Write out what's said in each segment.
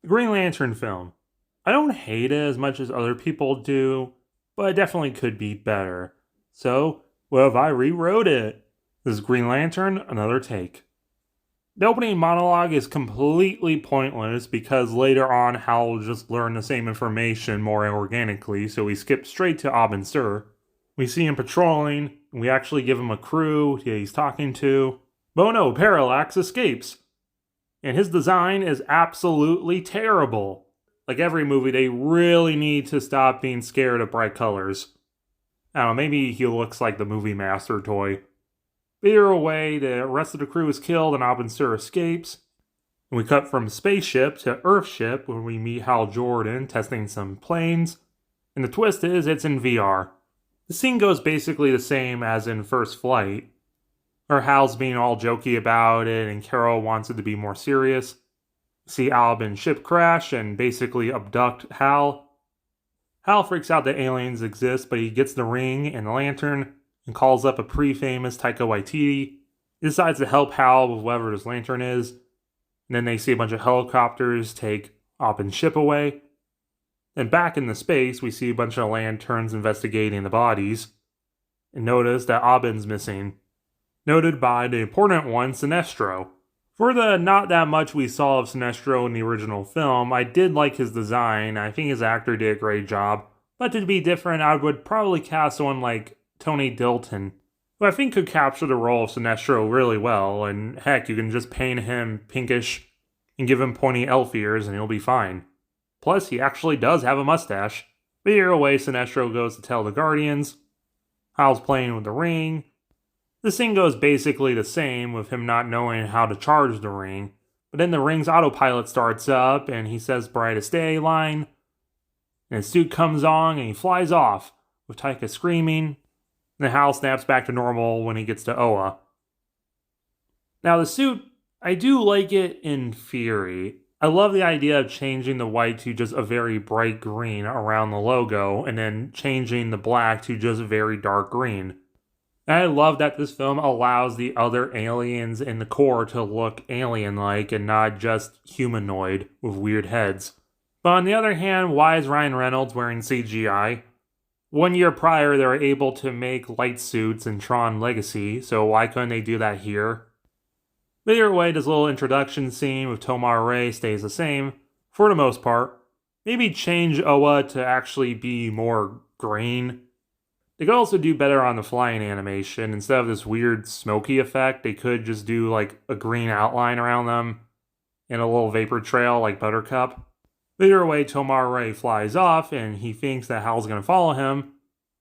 The Green Lantern film. I don't hate it as much as other people do, but it definitely could be better. So, what if I rewrote it? This is Green Lantern, another take. The opening monologue is completely pointless because later on Hal will just learn the same information more organically, so we skip straight to Abin Sur. We see him patrolling, and we actually give him a crew that he's talking to. But no, Parallax escapes. And his design is absolutely terrible. Like every movie, they really need to stop being scared of bright colors. I don't know, maybe he looks like the Movie Master toy. Either way, the rest of the crew is killed and Abin Sur escapes. And we cut from spaceship to Earthship where we meet Hal Jordan testing some planes. And the twist is it's in VR. The scene goes basically the same as in First Flight, where Hal's being all jokey about it and Carol wants it to be more serious. See Albin's ship crash and basically abduct Hal. Hal freaks out that aliens exist, but he gets the ring and the lantern and calls up a pre-famous Taika Waititi. He decides to help Hal with whatever his lantern is. And then they see a bunch of helicopters take Albin's ship away. Then back in the space, we see a bunch of lanterns investigating the bodies. And notice that Albin's missing. Noted by the important one, Sinestro. For the not that much we saw of Sinestro in the original film, I did like his design. I think his actor did a great job. But to be different, I would probably cast someone like Tony Dilton, who I think could capture the role of Sinestro really well, and heck, you can just paint him pinkish and give him pointy elf ears and he'll be fine. Plus, he actually does have a mustache. But either way, Sinestro goes to tell the Guardians. Hal's playing with the ring. The scene goes basically the same, with him not knowing how to charge the ring. But then the ring's autopilot starts up, and he says Brightest day line. And his suit comes on, and he flies off, with Taika screaming. And Hal snaps back to normal when he gets to Oa. Now the suit, I do like it in theory. I love the idea of changing the white to just a very bright green around the logo, and then changing the black to just very dark green. And I love that this film allows the other aliens in the core to look alien-like and not just humanoid with weird heads. But on the other hand, why is Ryan Reynolds wearing CGI? 1 year prior, they were able to make light suits in Tron Legacy, so why couldn't they do that here? But either way, this little introduction scene with Tomar Ray stays the same, for the most part. Maybe change Oa to actually be more green. They could also do better on the flying animation. Instead of this weird smoky effect, they could just do like a green outline around them and a little vapor trail like Buttercup. But either way, Tomar Ray flies off and he thinks that Hal's going to follow him.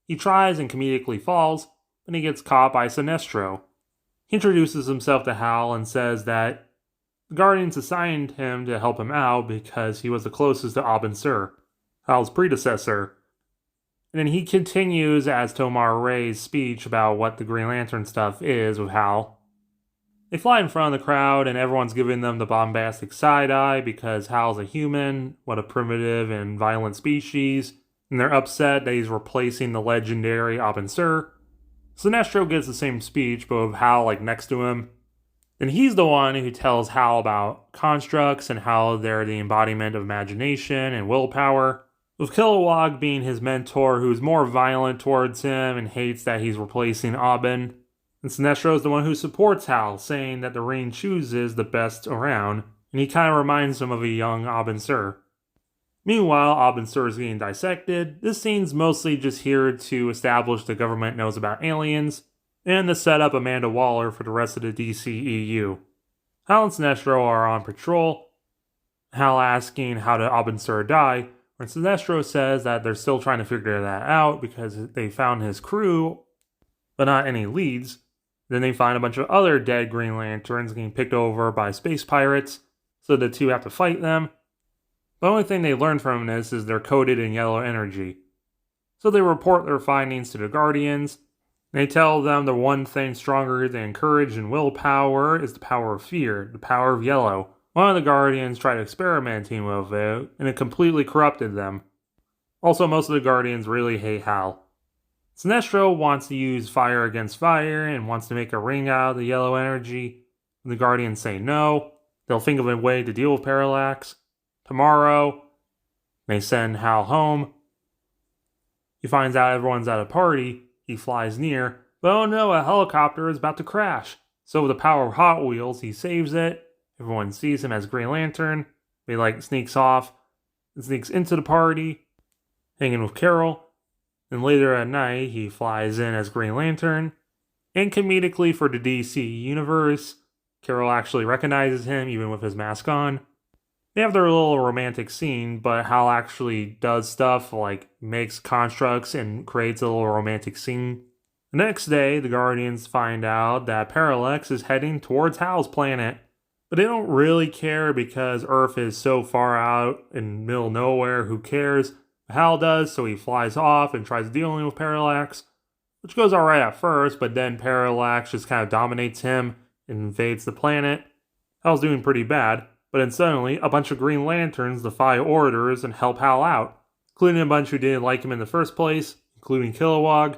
He tries and comedically falls, but he gets caught by Sinestro. He introduces himself to Hal and says that the Guardians assigned him to help him out because he was the closest to Abin Sur, Hal's predecessor. And then he continues as Tomar Ray's speech about what the Green Lantern stuff is with Hal. They fly in front of the crowd and everyone's giving them the bombastic side-eye because Hal's a human, what a primitive and violent species, and they're upset that he's replacing the legendary Abin Sur. Sinestro gets the same speech, but with Hal like next to him. Then he's the one who tells Hal about constructs and how they're the embodiment of imagination and willpower. With Kilowog being his mentor, who's more violent towards him and hates that he's replacing Abin. And Sinestro is the one who supports Hal, saying that the ring chooses the best around, and he kind of reminds him of a young Abin Sur. Meanwhile, Abin Sur is getting dissected. This scene's mostly just here to establish the government knows about aliens, and to set up Amanda Waller for the rest of the DCEU. Hal and Sinestro are on patrol, Hal asking how did Abin Sur die, when Sinestro says that they're still trying to figure that out because they found his crew, but not any leads. Then they find a bunch of other dead Green Lanterns getting picked over by space pirates, so the two have to fight them. The only thing they learn from this is they're coated in yellow energy. So they report their findings to the Guardians. They tell them the one thing stronger than courage and willpower is the power of fear, the power of yellow. One of the Guardians tried experimenting with it, and it completely corrupted them. Also, most of the Guardians really hate Hal. Sinestro wants to use fire against fire and wants to make a ring out of the yellow energy. The Guardians say no. They'll think of a way to deal with Parallax. Tomorrow, they send Hal home. He finds out everyone's at a party. He flies near, but oh no, a helicopter is about to crash. So with the power of Hot Wheels, he saves it. Everyone sees him as Green Lantern. He sneaks off and sneaks into the party, hanging with Carol. And later at night, he flies in as Green Lantern. And comedically for the DC universe, Carol actually recognizes him even with his mask on. They have their little romantic scene, but Hal actually does stuff like makes constructs and creates a little romantic scene. The next day, the Guardians find out that Parallax is heading towards Hal's planet. But they don't really care because Earth is so far out in the middle of nowhere, who cares? Hal does, so he flies off and tries dealing with Parallax, which goes alright at first, but then Parallax just kind of dominates him and invades the planet. Hal's doing pretty bad, but then suddenly a bunch of Green Lanterns defy orders and help Hal out, including a bunch who didn't like him in the first place, including Kilowog.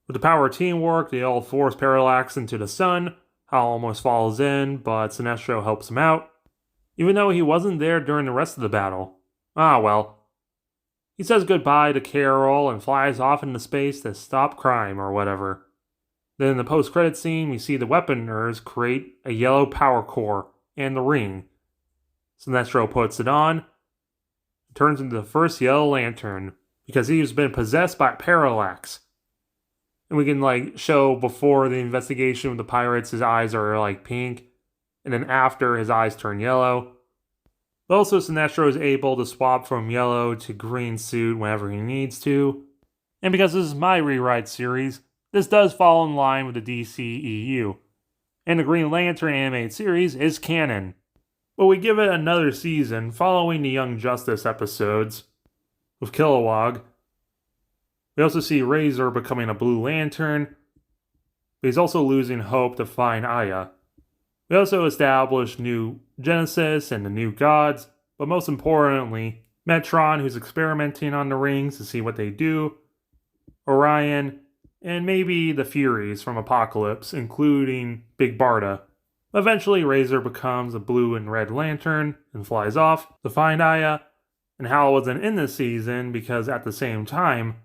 With the power of teamwork, they all force Parallax into the sun. Hal almost falls in, but Sinestro helps him out, even though he wasn't there during the rest of the battle. Ah well. He says goodbye to Carol and flies off into space to stop crime or whatever. Then in the post-credit scene, we see the Weaponers create a yellow power core and the ring. Sinestro puts it on, and turns into the first Yellow Lantern, because he's been possessed by Parallax. And we can show before the investigation with the pirates, his eyes are pink, and then after his eyes turn yellow. But also Sinestro is able to swap from yellow to green suit whenever he needs to. And because this is my rewrite series, this does fall in line with the DCEU. And the Green Lantern animated series is canon. But we give it another season following the Young Justice episodes with Kilowog. We also see Razor becoming a Blue Lantern, but he's also losing hope to find Aya. We also establish new Genesis and the new gods, but most importantly, Metron, who's experimenting on the rings to see what they do, Orion, and maybe the Furies from Apocalypse, including Big Barda. Eventually, Razor becomes a blue and red lantern and flies off to find Aya, and Hal wasn't in this season because at the same time,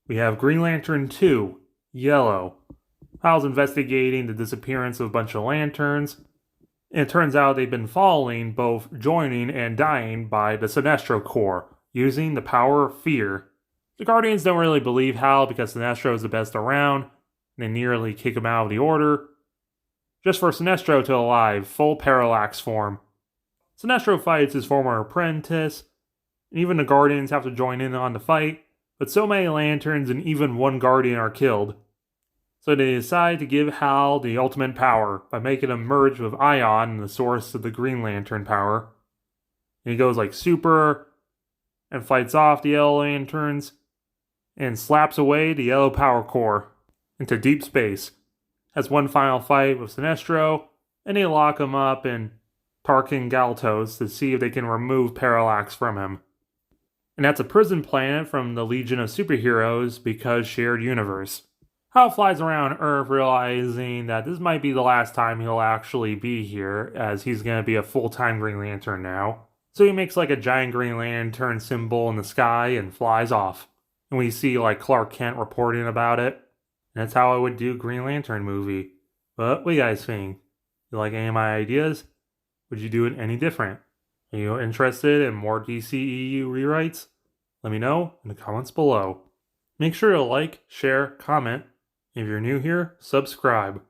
we have Green Lantern 2, Yellow. Hal's investigating the disappearance of a bunch of lanterns, and it turns out they've been falling, both joining and dying by the Sinestro Corps, using the power of fear. The Guardians don't really believe Hal because Sinestro is the best around, and they nearly kick him out of the Order, just for Sinestro to alive, full Parallax form. Sinestro fights his former apprentice, and even the Guardians have to join in on the fight, but so many lanterns and even one Guardian are killed. So they decide to give Hal the ultimate power by making him merge with Ion, the source of the Green Lantern power. And he goes super and fights off the Yellow Lanterns and slaps away the Yellow Power Core into deep space. Has one final fight with Sinestro, and they lock him up in Tarkin Galtos to see if they can remove Parallax from him. And that's a prison planet from the Legion of Superheroes because shared universe. Hal flies around Earth realizing that this might be the last time he'll actually be here, as he's going to be a full-time Green Lantern now. So he makes a giant Green Lantern symbol in the sky and flies off. And we see Clark Kent reporting about it. And that's how I would do Green Lantern movie. But what do you guys think? You like any of my ideas? Would you do it any different? Are you interested in more DCEU rewrites? Let me know in the comments below. Make sure to like, share, comment. If you're new here, subscribe.